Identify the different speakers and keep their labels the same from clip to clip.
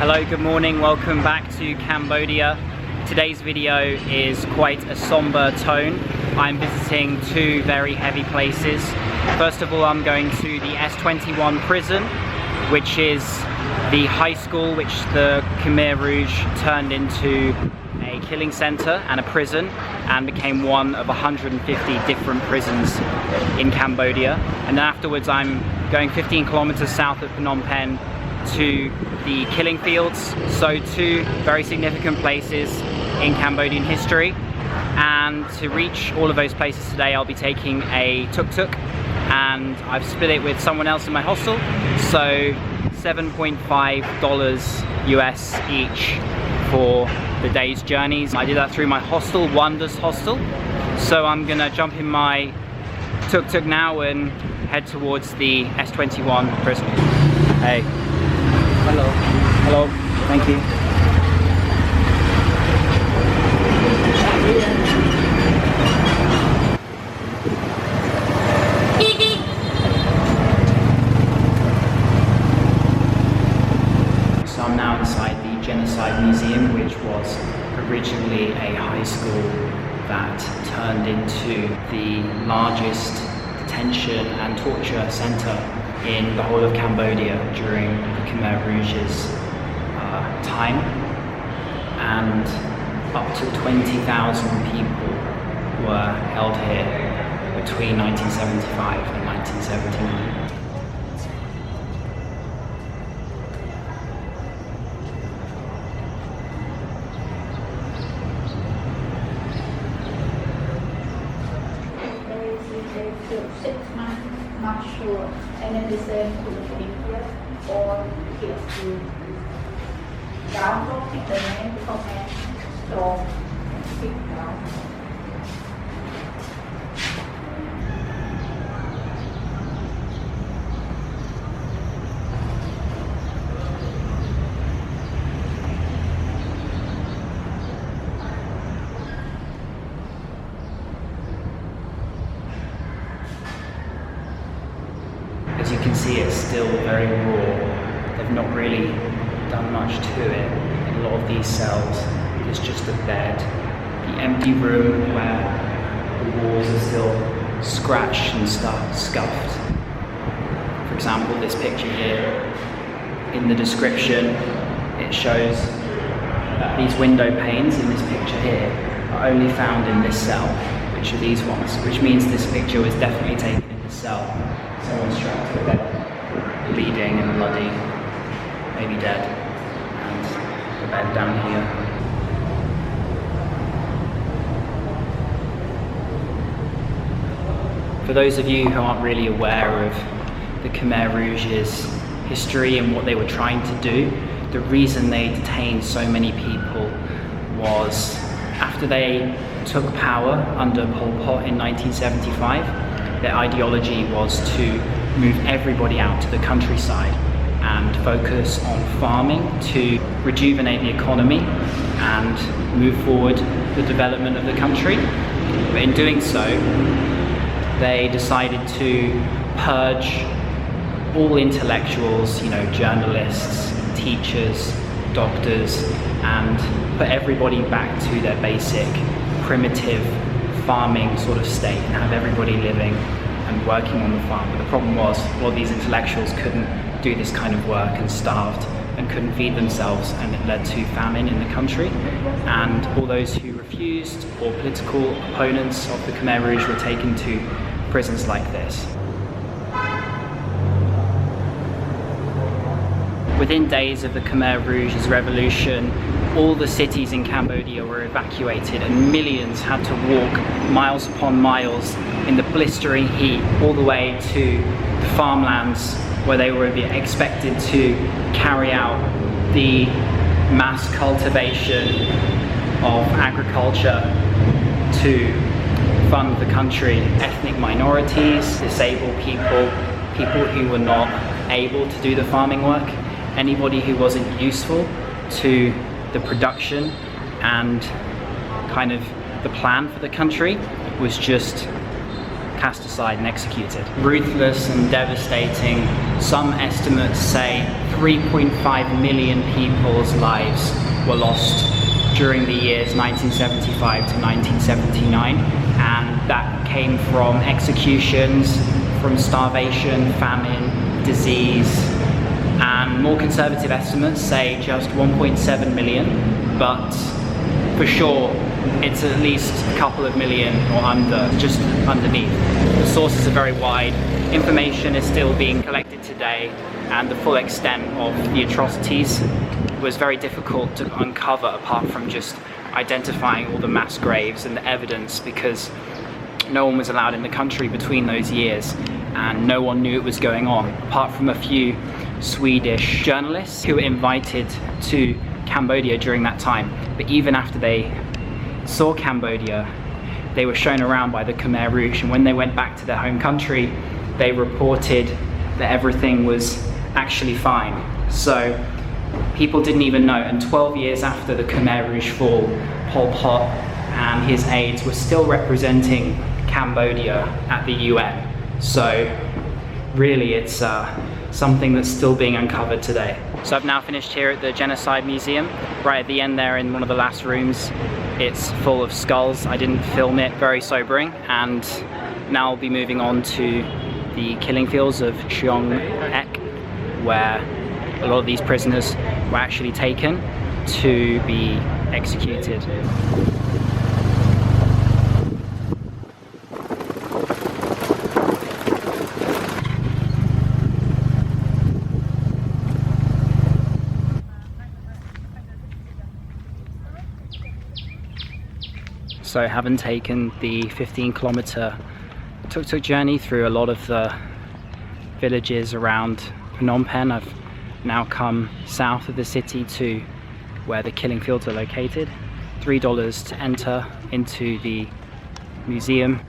Speaker 1: Hello, good morning, welcome back to Cambodia. Today's video is quite a somber tone. I'm visiting two very heavy places. First of all, I'm going to the S21 prison, which is the high school which the Khmer Rouge turned into a killing center and a prison, and became one of 150 different prisons in Cambodia. And then afterwards I'm going 15 kilometers south of Phnom Penh to the Killing Fields. So two very significant places in Cambodian history. And to reach all of those places today, I'll be taking a tuk-tuk, and I've split it with someone else in my hostel. So $7.5 US each for the day's journeys. I did that through my hostel, Wonders Hostel. So I'm gonna jump in my tuk-tuk now and head towards the S21 prison. Hey. Hello. Hello. Thank you. So I'm now inside the Genocide Museum, which was originally a high school that turned into the largest detention and torture center in the whole of Cambodia during the Khmer Rouge's time, and up to 20,000 people were held here between 1975 and 1979.
Speaker 2: Not sure, and then they said to the here or kids to download the name comment strong and speak down.
Speaker 1: As you can see, it's still very raw. They've not really done much to it. In a lot of these cells, it's just a bed. The empty room where the walls are still scratched and scuffed. For example, this picture here, in the description, it shows that these window panes in this picture here are only found in this cell, which are these ones, which means this picture was definitely taken in this cell. Someone's strapped to the bed, bleeding and bloody, maybe dead, and the bed down here. For those of you who aren't really aware of the Khmer Rouge's history and what they were trying to do, the reason they detained so many people was after they took power under Pol Pot in 1975, their ideology was to move everybody out to the countryside and focus on farming to rejuvenate the economy and move forward the development of the country. But in doing so, they decided to purge all intellectuals, journalists, teachers, doctors, and put everybody back to their basic, primitive farming sort of state, and have everybody living and working on the farm. But the problem was, these intellectuals couldn't do this kind of work and starved and couldn't feed themselves, and it led to famine in the country. And all those who refused, or political opponents of the Khmer Rouge, were taken to prisons like this. Within days of the Khmer Rouge's revolution, all the cities in Cambodia were evacuated, and millions had to walk miles upon miles in the blistering heat all the way to the farmlands where they were expected to carry out the mass cultivation of agriculture to fund the country. Ethnic minorities, disabled people, people who were not able to do the farming work, anybody who wasn't useful to the production and kind of the plan for the country was just cast aside and executed. Ruthless and devastating. Some estimates say 3.5 million people's lives were lost during the years 1975 to 1979, and that came from executions, from starvation, famine, disease, and more conservative estimates say just 1.7 million, but for sure it's at least a couple of million or just underneath. The sources are very wide. Information is still being collected today, and the full extent of the atrocities was very difficult to uncover, apart from just identifying all the mass graves and the evidence, because no one was allowed in the country between those years and no one knew it was going on, apart from a few Swedish journalists who were invited to Cambodia during that time. But even after they saw Cambodia, they were shown around by the Khmer Rouge, and when they went back to their home country, they reported that everything was actually fine. So people didn't even know, and 12 years after the Khmer Rouge fall, Pol Pot and his aides were still representing Cambodia at the UN. So really it's something that's still being uncovered today. So I've now finished here at the Genocide Museum. Right at the end there, in one of the last rooms, it's full of skulls. I didn't film it, very sobering. And now I'll be moving on to the killing fields of Choeung Ek, where a lot of these prisoners were actually taken to be executed. So having taken the 15-kilometer tuk-tuk journey through a lot of the villages around Phnom Penh, I've now come south of the city to where the killing fields are located. $3 to enter into the museum.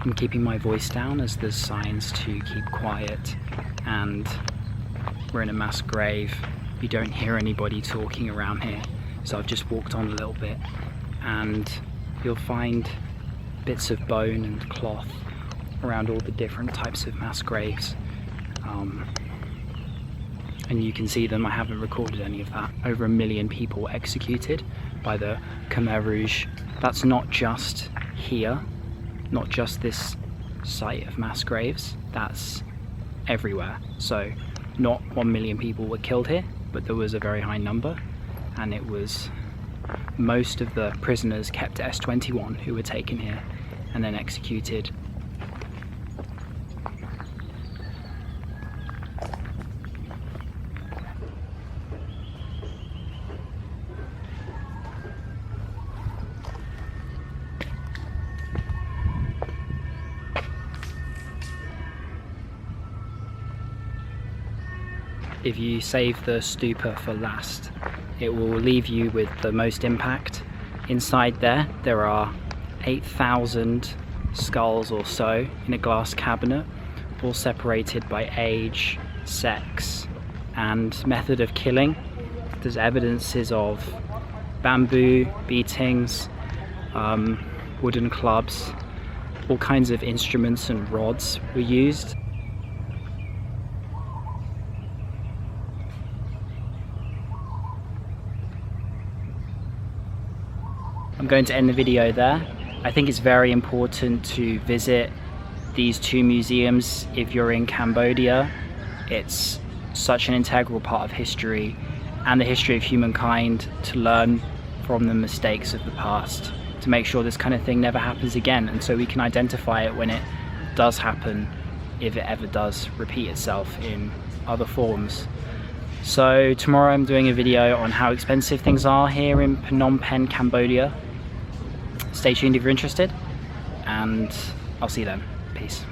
Speaker 1: I'm keeping my voice down as there's signs to keep quiet, and we're in a mass grave. You don't hear anybody talking around here, so I've just walked on a little bit, and you'll find bits of bone and cloth around all the different types of mass graves, and you can see them. I haven't recorded any of that. Over 1 million people were executed by the Khmer Rouge. That's not just here, not just this site of mass graves, that's everywhere. So not 1 million people were killed here, but there was a very high number, and it was most of the prisoners kept at S21 who were taken here and then executed. If you save the stupa for last, it will leave you with the most impact. Inside there are 8,000 skulls or so in a glass cabinet, all separated by age, sex, and method of killing. There's evidences of bamboo beatings, wooden clubs, all kinds of instruments and rods were used. I'm going to end the video there. I think it's very important to visit these two museums if you're in Cambodia. It's such an integral part of history and the history of humankind to learn from the mistakes of the past, to make sure this kind of thing never happens again, and so we can identify it when it does happen, if it ever does repeat itself in other forms. So tomorrow I'm doing a video on how expensive things are here in Phnom Penh, Cambodia. Stay tuned if you're interested, and I'll see you then. Peace.